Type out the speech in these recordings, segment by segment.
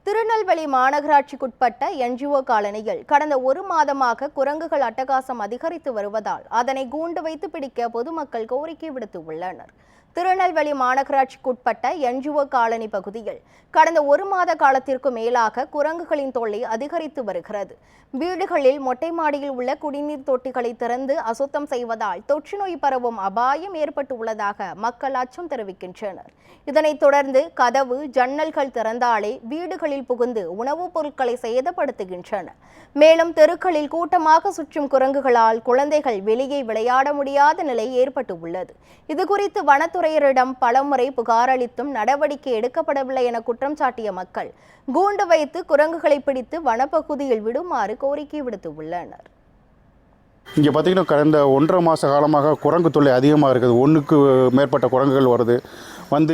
திருநெல்வேலி மாநகராட்சிக்குட்பட்ட என்ஜிஓ காலனியில் கடந்த ஒரு மாதமாக குரங்குகள் அட்டகாசம் அதிகரித்து வருவதால் அதனை கூண்டு வைத்து பிடிக்க பொதுமக்கள் கோரிக்கை விடுத்துள்ளனர். திருநெல்வேலி மாநகராட்சிக்குட்பட்ட என்ஜிஓ காலனி பகுதியில் கடந்த ஒரு மாத காலத்திற்கு மேலாக குரங்குகளின் தொல்லை அதிகரித்து வருகிறது. வீடுகளில் மொட்டை மாடியில் உள்ள குடிநீர் தொட்டிகளை திறந்து அசுத்தம் செய்வதால் தொற்று நோய் பரவும் அபாயம் ஏற்பட்டுள்ளதாக மக்கள் அச்சம் தெரிவிக்கின்றனர். இதனைத் தொடர்ந்து கதவு ஜன்னல்கள் திறந்தாலே வீடுகளில் புகுந்து உணவுப் பொருட்களை சேதப்படுத்துகின்றன. மேலும் தெருக்களில் கூட்டமாக சுற்றும் குரங்குகளால் குழந்தைகள் வெளியே விளையாட முடியாத நிலை ஏற்பட்டுள்ளது. இதுகுறித்து வனத்துறையினரிடம் பலமுறை புகார் அளித்தும் நடவடிக்கை எடுக்கப்படவில்லை என குற்றம் சாட்டிய மக்கள் கூண்டு வைத்து குரங்குகளை பிடித்து வனப்பகுதியில் விடுமாறு கோரிக்கை விடுத்துள்ளனர். இங்கே பார்த்திங்கன்னா கடந்த 1.5 மாத காலமாக குரங்கு தொல்லை அதிகமாக இருக்குது. 1க்கு மேற்பட்ட குரங்குகள் வருது.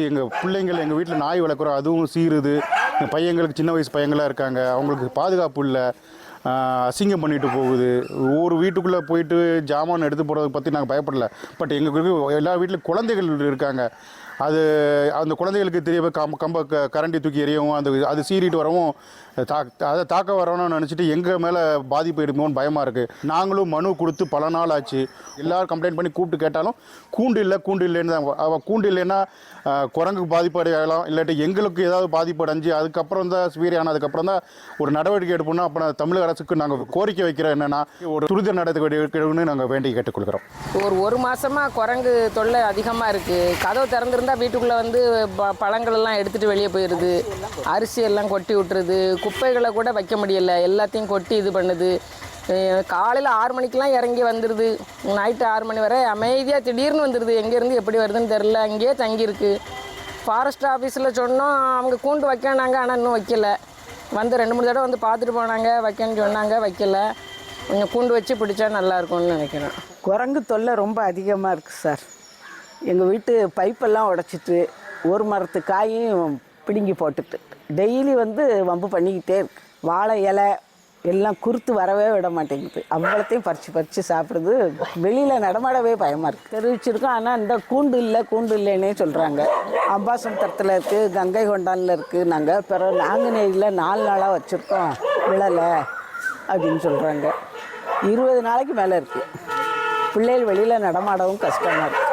எங்கள் பிள்ளைங்கள் எங்கள் வீட்டில் நாய் வளர்க்குறோம், அதுவும் சீருது. பையங்களுக்கு சின்ன வயசு பையங்களாக இருக்காங்க, அவங்களுக்கு பாதுகாப்பு இல்லை, அசிங்கம் பண்ணிட்டு போகுது. ஒரு வீட்டுக்குள்ளே போயிட்டு ஜாமான் எடுத்து போகிறத பற்றி நாங்கள் பயப்படல. பட் எங்களுக்கு எல்லா வீட்டிலும் குழந்தைகள் இருக்காங்க. அந்த குழந்தைகளுக்கு தெரிய கம்ப கரண்டி தூக்கி எறியவும் அது சீறிட்டு வரவும் அதை தாக்க வரணும்னு நினச்சிட்டு எங்கள் மேலே பாதிப்பு எடுக்குமோன்னு பயமாக இருக்குது. நாங்களும் மனு கொடுத்து பல நாள் ஆச்சு. எல்லோரும் கம்ப்ளைண்ட் பண்ணி கூப்பிட்டு கேட்டாலும் கூண்டு இல்லைன்னு தான். கூண்டு இல்லைன்னா குரங்கு பாதிப்பு அடையலாம், இல்லாட்டி எங்களுக்கு ஏதாவது பாதிப்பு அடைஞ்சு அதுக்கப்புறம் தான் ஸ்வீரி ஆனதுக்கப்புறம் தான் ஒரு நடவடிக்கை எடுப்போம்னா அப்போ தமிழக அரசுக்கு நாங்கள் கோரிக்கை வைக்கிறோம் என்னென்னா ஒரு துரித நடவடிக்கைன்னு நாங்கள் வேண்டி கேட்டுக்கொள்கிறோம். ஒரு மாதமாக குரங்கு தொல்லை அதிகமாக இருக்குது. கதவு திறந்துருந்தால் வீட்டுக்குள்ளே பழங்கள் எல்லாம் எடுத்துகிட்டு வெளியே போயிடுது. அரிசி எல்லாம் கொட்டி விட்டுருது. குப்பைகளை கூட வைக்க முடியலை, எல்லாத்தையும் கொட்டி இது பண்ணுது. காலையில் 6 மணிக்கெலாம் இறங்கி வந்துடுது, நைட்டு 6 மணி வரை அமைதியாக திடீர்னு வந்துடுது. எங்கேருந்து எப்படி வருதுன்னு தெரில, அங்கேயே தங்கியிருக்கு. ஃபாரஸ்ட் ஆஃபீஸில் சொன்னோம், அவங்க கூண்டு வைக்கணாங்க, ஆனால் இன்னும் வைக்கலை. 2-3 தடவை பார்த்துட்டு போனாங்க, வைக்கன்னு சொன்னாங்க, வைக்கலை. கொஞ்சம் கூண்டு வச்சு பிடிச்சா நல்லாயிருக்கும்னு நினைக்கிறேன். குரங்கு தொல்லை ரொம்ப அதிகமாக இருக்குது சார். எங்கள் வீட்டு பைப்பெல்லாம் உடச்சிட்டு ஒரு மரத்து காயும் பிடுங்கி போட்டுட்டு டெய்லி வம்பு பண்ணிக்கிட்டே இருக்கு. வாழை இலை எல்லாம் குறுத்து வரவே விட மாட்டேங்குது. அவ்வளோத்தையும் பறித்து சாப்பிடுது. வெளியில் நடமாடவே பயமாக இருக்குது. தெரிவிச்சிருக்கோம், ஆனால் இந்த கூண்டு இல்லைன்னே சொல்கிறாங்க. அம்பாசமுத்திரத்தில் இருக்குது, கங்கை கொண்டானில் இருக்குது. நாங்கள் பிறகு நாங்குநேரியில் 4 நாளாக வச்சுருக்கோம், விழலை அப்படின்னு சொல்கிறாங்க. 20 நாளைக்கு மேலே இருக்குது. பிள்ளைகள் வெளியில் நடமாடவும் கஷ்டமாக இருக்குது.